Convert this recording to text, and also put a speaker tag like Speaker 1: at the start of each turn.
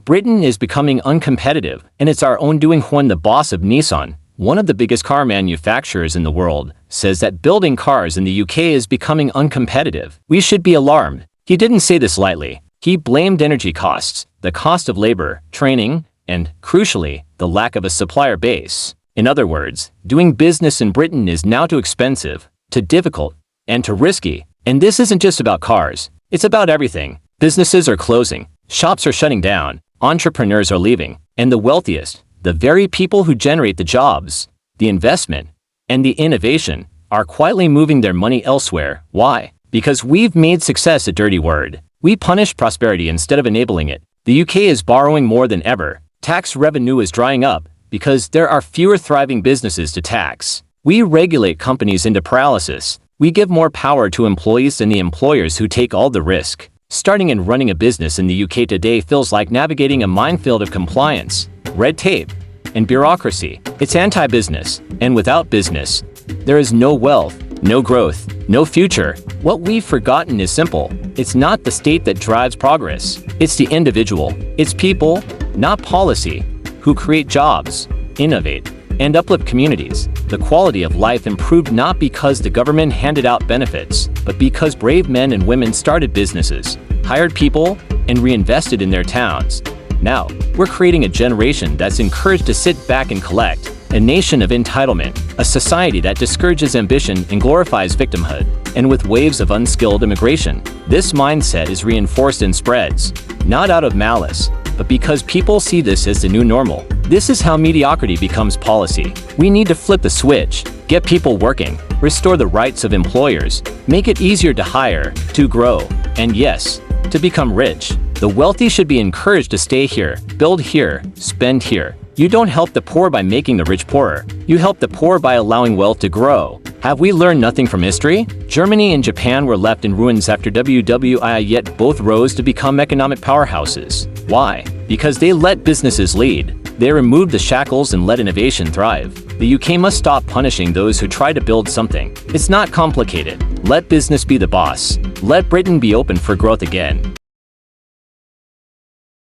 Speaker 1: Britain is becoming uncompetitive, and it's our own doing. Juan, the boss of Nissan, one of the biggest car manufacturers in the world, says that building cars in the UK is becoming uncompetitive. We should be alarmed. He didn't say this lightly. He blamed energy costs, the cost of labor, training, and, crucially, the lack of a supplier base. In other words, doing business in Britain is now too expensive, too difficult, and too risky. And this isn't just about cars. It's about everything. Businesses are closing, shops are shutting down, entrepreneurs are leaving, and the wealthiest, the very people who generate the jobs, the investment, and the innovation, are quietly moving their money elsewhere. Why? Because we've made success a dirty word. We punish prosperity instead of enabling it. The UK is borrowing more than ever. Tax revenue is drying up because there are fewer thriving businesses to tax. We regulate companies into paralysis. We give more power to employees than the employers who take all the risk. Starting and running a business in the UK today feels like navigating a minefield of compliance, red tape, and bureaucracy. It's anti-business, and without business, there is no wealth, no growth, no future. What we've forgotten is simple. It's not the state that drives progress. It's the individual. It's people, not policy, who create jobs, innovate, and uplift communities. The quality of life improved not because the government handed out benefits, but because brave men and women started businesses, hired people, and reinvested in their towns. Now, we're creating a generation that's encouraged to sit back and collect, a nation of entitlement, a society that discourages ambition and glorifies victimhood. And with waves of unskilled immigration, this mindset is reinforced and spreads, not out of malice, but because people see this as the new normal. This is how mediocrity becomes policy. We need to flip the switch, get people working, restore the rights of employers, make it easier to hire, to grow, and yes, to become rich. The wealthy should be encouraged to stay here, build here, spend here. You don't help the poor by making the rich poorer. You help the poor by allowing wealth to grow. Have we learned nothing from history? Germany and Japan were left in ruins after WWI, yet both rose to become economic powerhouses. Why? Because they let businesses lead. They removed the shackles and let innovation thrive. The UK must stop punishing those who try to build something. It's not complicated. Let business be the boss. Let Britain be open for growth again.